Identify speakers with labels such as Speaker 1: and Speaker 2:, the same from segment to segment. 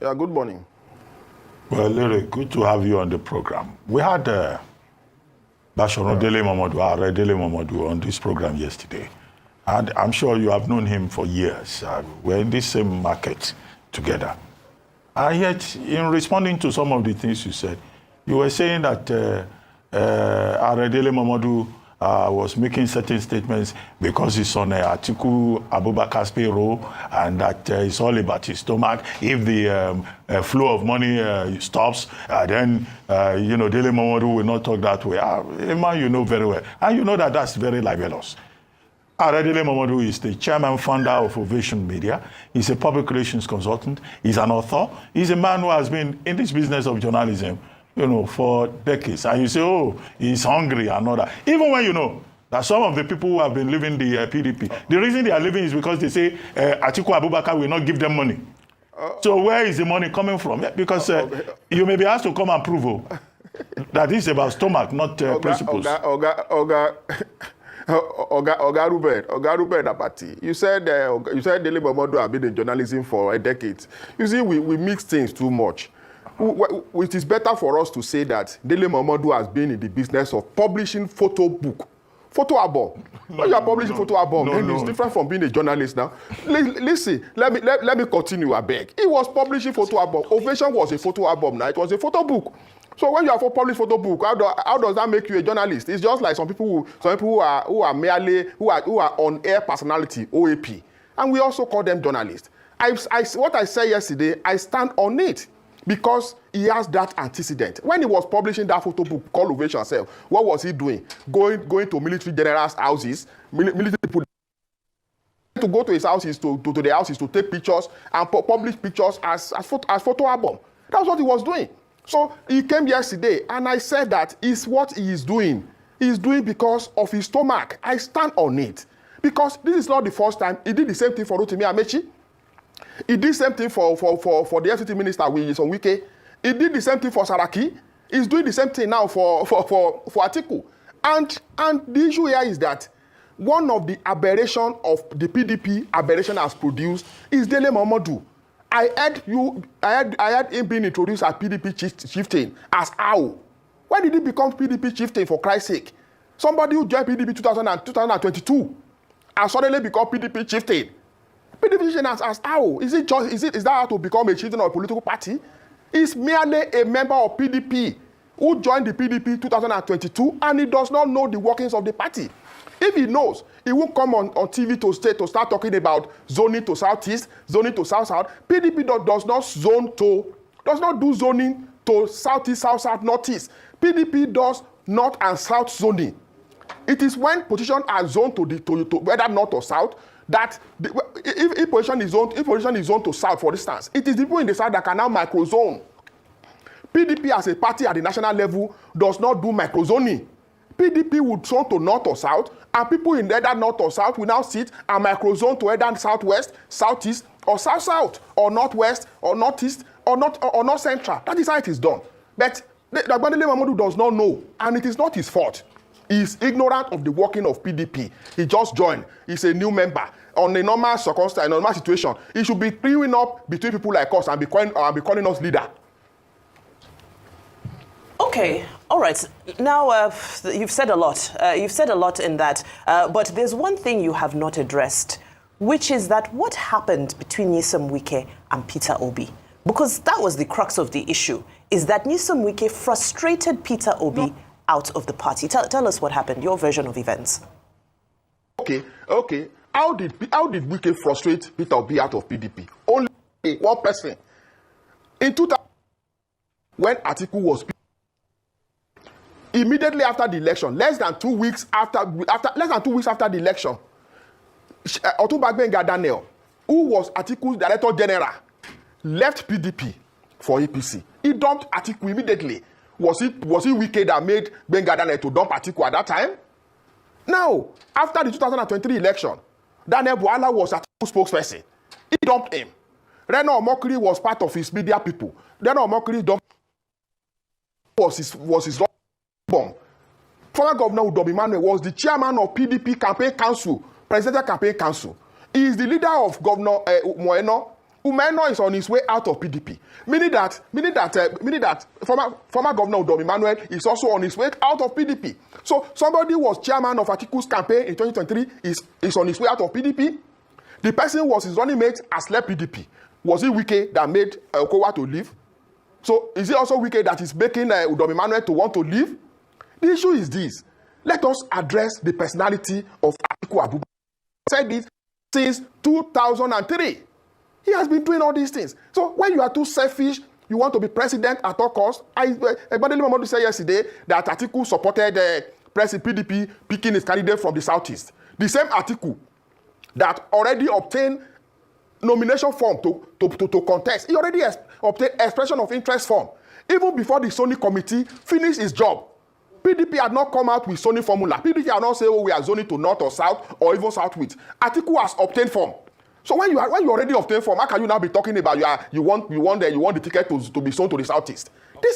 Speaker 1: Yeah, good morning.
Speaker 2: Well, Dele, good to have you on the program. We had Dele Momodu on this program yesterday. And I'm sure you have known him for years. We're in this same market together. And yet, in responding to some of the things you said, you were saying that Dele Momodu was making certain statements because he's on Atiku Abubakar's payroll and that it's all about his stomach. If the flow of money stops, then, Dele Momodu will not talk that way. A man you know very well. And you know that that's very libelous. Dele Momodu is the chairman founder of Ovation Media. He's a public relations consultant. He's an author. He's a man who has been in this business of journalism for decades. And you say, oh, he's hungry and all that. Even when you know that some of the people who have been leaving the PDP, the reason they are leaving is because they say Atiku Abubakar will not give them money. So where is the money coming from? Because you may be asked to come and prove that this is about stomach, not principles.
Speaker 1: Oga Ruben Apati, you said Dele Momodu have been in journalism for a decade. You see, we mix things too much. It is better for us to say that Dele Momodu has been in the business of publishing photo album. When you are publishing photo album, it's different from being a journalist now. Listen, let me continue, I beg. He was publishing photo album. Ovation was a photo album now. It was a photo book. So when you have a published photo book, how does that make you a journalist? It's just like some people who are on-air personality, OAP, and we also call them journalists. What I said yesterday, I stand on it because he has that antecedent. When he was publishing that photo book called Ovation Self, what was he doing? Going to military generals' houses, military people to go to his houses to their houses to take pictures and publish pictures as photo album. That's what he was doing. So he came yesterday, and I said that is what he is doing. He is doing because of his stomach. I stand on it. Because this is not the first time. He did the same thing for Rotimi Amechi. He did the same thing for the FCT minister, Wilson Wike. He did the same thing for Saraki. He's doing the same thing now for Atiku. And the issue here is that one of the aberration of the PDP aberration has produced is Dele Momodu. I had him being introduced as PDP chieftain as how? When did he become PDP chieftain, for Christ's sake? Somebody who joined PDP 2022 and suddenly become PDP chieftain. PDP chieftain as how? Is that how to become a chieftain of a political party? He's merely a member of PDP who joined the PDP 2022 and he does not know the workings of the party. If he knows, he won't come on TV to start talking about zoning to southeast, zoning to south-south. PDP does not do zoning to southeast, south-south, northeast. PDP does north and south zoning. It is when positions are zoned to whether north or south that if position is zoned to south, for instance, it is the people in the south that can now microzone. PDP as a party at the national level does not do microzoning. PDP would zone to north or south, and people in either north or south will now sit and microzone to either southwest, southeast, or south-south, or northwest, or northeast, or north central. That is how it is done. But Dele Momodu does not know, and it is not his fault. He is ignorant of the working of PDP. He just joined. He's a new member. On a normal circumstance, in a normal situation, he should be queuing up between people like us and be calling us leader.
Speaker 3: Okay, all right. Now, you've said a lot. You've said a lot in that. But there's one thing you have not addressed, which is that what happened between Nyesom Wike and Peter Obi? Because that was the crux of the issue, is that Nyesom Wike frustrated Peter Obi out of the party. Tell us what happened, your version of events.
Speaker 1: Okay. How did Wike frustrate Peter Obi out of PDP? Only one person. In 2000, when Atiku was immediately after the election, less than 2 weeks after the election, Otunba Gbenga Daniel, who was Atiku's director general, left PDP for APC. He dumped Atiku immediately. Was it Wike that made Gbenga Daniel to dump Atiku at that time? Now, after the 2023 election, Daniel Buala was Atiku's spokesperson. He dumped him. Reno Omokri was part of his media people. Reno Omokri dumped was his bomb. Former Governor Udomi Manuel was the chairman of PDP campaign council, presidential campaign council. He is the leader of Governor Moeno. Umeno is on his way out of PDP, meaning that former Governor Dom Emmanuel is also on his way out of PDP. So somebody who was chairman of Atiku's campaign in 2023 is on his way out of PDP. The person was his running mate has left PDP. Was it Wike that made Okowa to leave? So is it also Wike that is making Dom Emmanuel to want to leave? The issue is this. Let us address the personality of Atiku Abubakar. I said this since 2003. He has been doing all these things. So when you are too selfish, you want to be president at all costs. Dele Momodu said yesterday that Atiku supported PDP picking his candidate from the southeast. The same Atiku that already obtained nomination form to contest. He already obtained expression of interest form. Even before the Sony committee finished its job, PDP had not come out with zoning formula. PDP had not said, oh, we are zoning to north or south or even southwest. Atiku has obtained form. So when you already obtained form, how can you now be talking about you want the ticket to be sold to the southeast?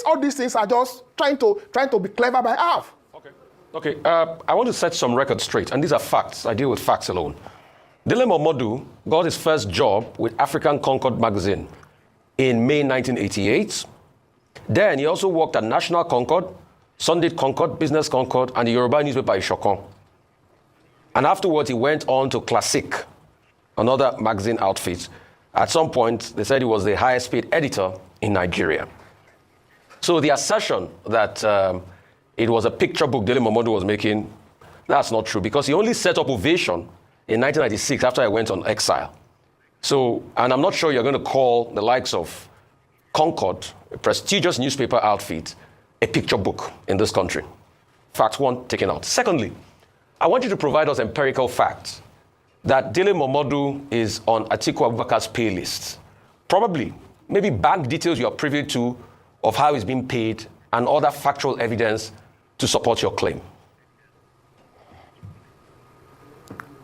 Speaker 1: All these things are just trying to be clever by half.
Speaker 4: Okay. I want to set some records straight, and these are facts. I deal with facts alone. Dele Momodu got his first job with African Concord magazine in May 1988. Then he also worked at National Concord, Sunday Concord, Business Concord, and the Yoruba newspaper Ishokon. And afterwards, he went on to Classic, another magazine outfit. At some point, they said he was the highest paid editor in Nigeria. So the assertion that it was a picture book Dele Momodu was making, that's not true, because he only set up Ovation in 1996 after I went on exile. So, and I'm not sure you're going to call the likes of Concord, a prestigious newspaper outfit, a picture book in this country. Fact one, taken out. Secondly, I want you to provide us empirical facts that Dele Momodu is on Atiku Abubakar's pay list. Probably, maybe bank details you are privy to of how he's being paid and other factual evidence to support your claim.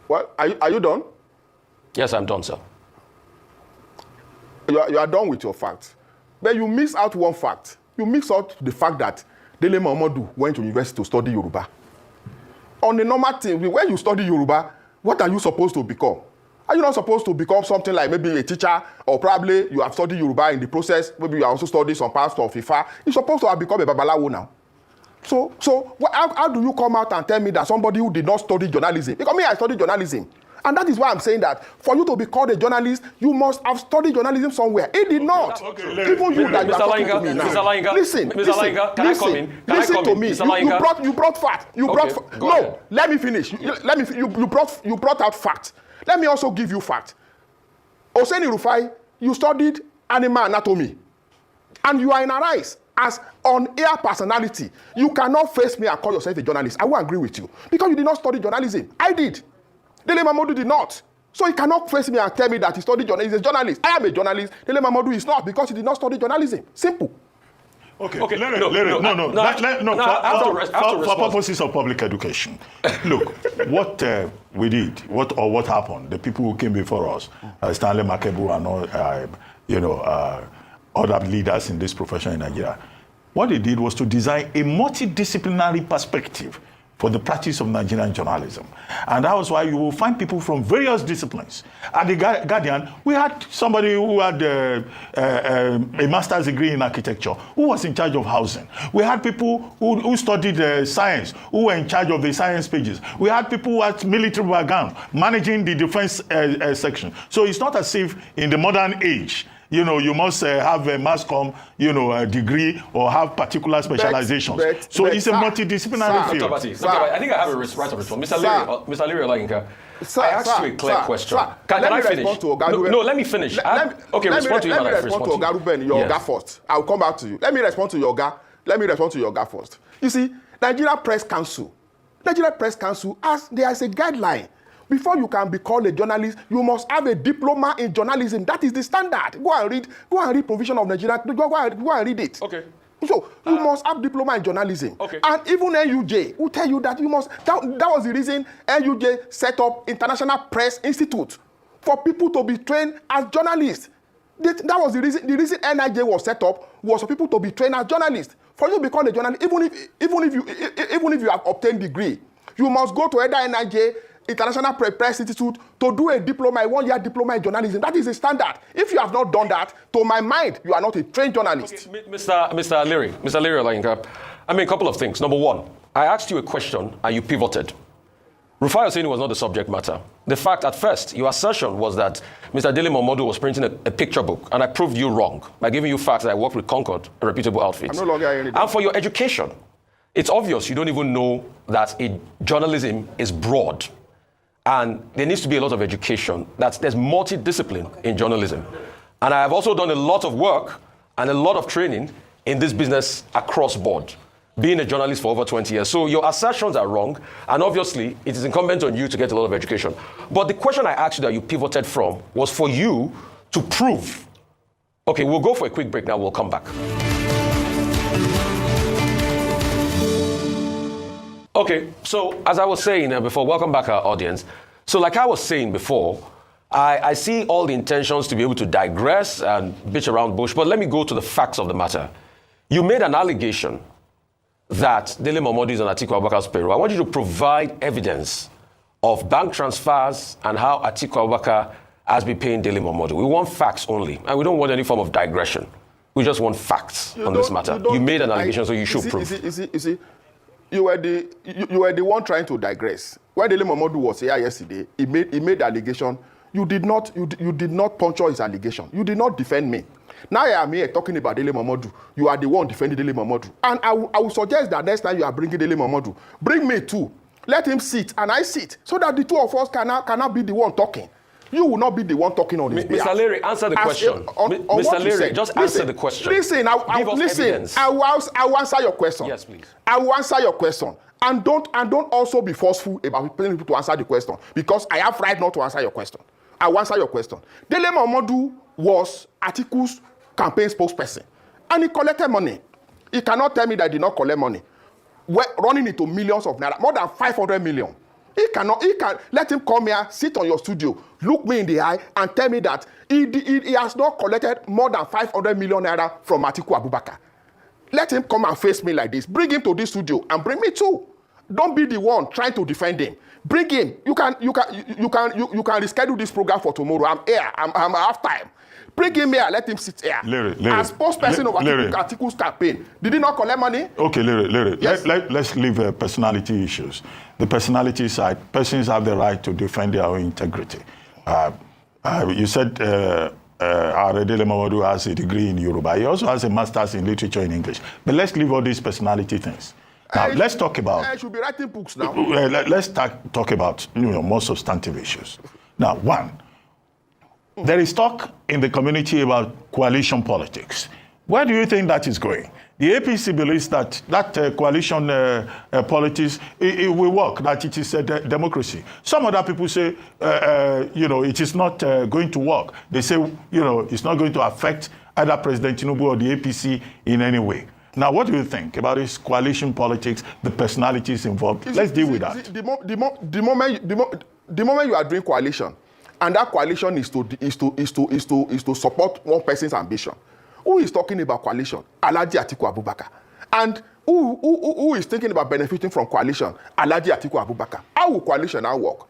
Speaker 1: Well, are you done?
Speaker 4: Yes, I'm done, sir.
Speaker 1: You are done with your facts. But you miss out one fact. You miss out the fact that Dele Momodu went to university to study Yoruba. On the normal thing, when you study Yoruba, what are you supposed to become? Are you not supposed to become something like maybe a teacher, or probably you have studied Yoruba in the process, maybe you also studied some parts of Ifa. You're supposed to have become a Babalawo now. So how do you come out and tell me that somebody who did not study journalism, because me, I studied journalism, and that is why I'm saying that for you to be called a journalist, you must have studied journalism somewhere. He did not. Okay, even you that you are talking to me now. Listen to me. You brought fact. No, let me finish. You brought out fact. Let me also give you fact. Oseni Rufai, you studied animal anatomy, and you are in Arise as on-air personality. You cannot face me and call yourself a journalist. I will agree with you because you did not study journalism. I did. Dele Momodu did not. So he cannot face me and tell me that he studied journalism. He's a journalist. I am a journalist. Dele Momodu is not because he did not study journalism. Simple.
Speaker 2: Okay. For purposes of public education, look, what we did, what happened, the people who came before us, Stanley Makebu and all, other leaders in this profession in Nigeria, what they did was to design a multidisciplinary perspective for the practice of Nigerian journalism. And that was why you will find people from various disciplines. At the Guardian, we had somebody who had a master's degree in architecture, who was in charge of housing. We had people who studied science, who were in charge of the science pages. We had people who had military background, managing the defense section. So it's not as if in the modern age, you must have a mass comm, a degree or have particular specializations. So it's a multidisciplinary field.
Speaker 4: I think I have a right of response. Mr. Leary Olayinka, I asked you a clear question. Can I finish? No, let me finish. Respond to you. Let me respond to Oga
Speaker 1: Ruben, your Oga first. I'll come back to you. Let me respond to your Oga first. You see, Nigeria Press Council there is a guideline. Before you can be called a journalist, you must have a diploma in journalism. That is the standard. Go and read provision of Nigeria. Go and read it.
Speaker 4: Okay.
Speaker 1: So you must have diploma in journalism. Okay. And even NUJ will tell you that you must. That was the reason NUJ set up International Press Institute for people to be trained as journalists. That was the reason. The reason NIJ was set up was for people to be trained as journalists. For you to become a journalist, even if you have obtained degree, you must go to either NIJ, International Press Institute to do a diploma, a 1-year diploma in journalism. That is a standard. If you have not done that, to my mind, you are not a trained journalist.
Speaker 4: Okay, Mr. Leary, Olayinka, I mean, a couple of things. Number one, I asked you a question and you pivoted. Rufai Oseni was not the subject matter. The fact at first, your assertion was that Mr. Dele Momodu was printing a picture book, and I proved you wrong by giving you facts that I worked with Concord, a reputable outfit.
Speaker 1: I'm no longer hearing that.
Speaker 4: And for your education, it's obvious you don't even know that journalism is broad. And there needs to be a lot of education. There's multidiscipline in journalism. And I have also done a lot of work and a lot of training in this business across board, being a journalist for over 20 years. So your assertions are wrong, and obviously it is incumbent on you to get a lot of education. But the question I asked you that you pivoted from was for you to prove. Okay, we'll go for a quick break now, we'll come back. Okay, so as I was saying before, welcome back our audience. So like I was saying before, I see all the intentions to be able to digress and bitch around bush, but let me go to the facts of the matter. You made an allegation that Dele Momodu is on Atiku Abubakar's payroll. I want you to provide evidence of bank transfers and how Atiku Abubakar has been paying Dele Momodu. We want facts only, and we don't want any form of digression. We just want facts on this matter. You made an allegation, so you should prove.
Speaker 1: You see, you were the one trying to digress. When Dele Momodu was here yesterday, he made the allegation. You did not puncture his allegation. You did not defend me. Now I am here talking about Dele Momodu. You are the one defending Dele Momodu. And I will suggest that next time you are bringing Dele Momodu, bring me too. Let him sit and I sit, so that the two of us cannot be the one talking. You will not be the one talking on his behalf.
Speaker 4: Mr. Leary, answer the question. Mr. Leary, just answer the question.
Speaker 1: Listen, I will answer your question.
Speaker 4: Yes, please.
Speaker 1: I will answer your question. And don't also be forceful about telling people to answer the question, because I have right not to answer your question. I will answer your question. Dele Momodu was Atiku's campaign spokesperson, and he collected money. He cannot tell me that he did not collect money. We're running into millions of naira, more than 500 million. He can let him come here, sit on your studio, look me in the eye, and tell me that he has not collected more than 500 million naira from Atiku Abubakar. Let him come and face me like this. Bring him to this studio and bring me too. Don't be the one trying to defend him. Bring him. You can reschedule this program for tomorrow. I'm here. I'm half time. Bring him here. Let him sit here.
Speaker 2: Leary,
Speaker 1: as spokesperson of Atiku's campaign, did he not collect money?
Speaker 2: Okay, Leary.
Speaker 1: Yes.
Speaker 2: Let's leave personality issues. The personality side, persons have the right to defend their own integrity. You said Dele Momodu has a degree in Yoruba. He also has a master's in literature in English. But let's leave all these personality things. Now, let's talk about...
Speaker 1: I should be writing books now.
Speaker 2: Let's talk about more substantive issues. Now, one, there is talk in the community about coalition politics. Where do you think that is going? The APC believes that coalition politics, it will work, that it is a democracy. Some other people say, it is not going to work. They say, it's not going to affect either President Tinubu or the APC in any way. Now, what do you think about this coalition politics, the personalities involved? Let's deal with that.
Speaker 1: The moment you are doing coalition, and that coalition is to support one person's ambition. Who is talking about coalition? Alhaji Atiku Abubakar. And who is thinking about benefiting from coalition? Alhaji Atiku Abubakar. How will coalition now work?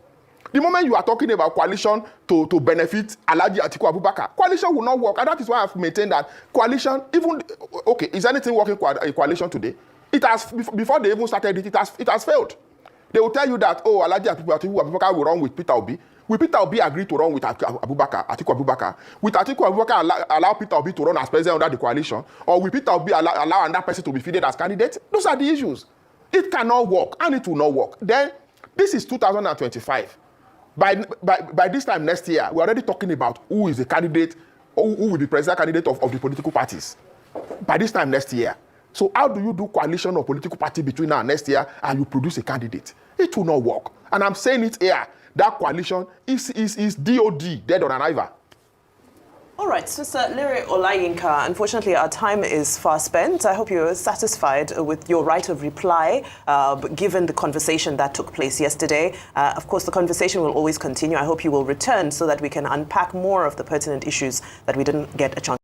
Speaker 1: The moment you are talking about coalition to benefit Alhaji Atiku Abubakar, coalition will not work. And that is why I've maintained that coalition, is anything working in coalition today? It has, before they even started it, it has failed. They will tell you that, Alhaji Atiku Abubakar will run with Peter Obi. Will Peter Obi agree to run with Atiku Abubakar? Will Atiku Abubakar allow Peter Obi to run as president under the coalition? Or will Peter Obi allow another person to be fielded as candidate? Those are the issues. It cannot work, and it will not work. Then, this is 2025. By this time next year, we're already talking about who is the candidate, who will be president candidate of the political parties. By this time next year. So how do you do coalition of political party between now and next year and you produce a candidate? It will not work. And I'm saying it here. That coalition is DOD, dead on arrival.
Speaker 3: All right, Mr. Leary Olayinka, unfortunately our time is far spent. I hope you're satisfied with your right of reply, given the conversation that took place yesterday. Of course, the conversation will always continue. I hope you will return so that we can unpack more of the pertinent issues that we didn't get a chance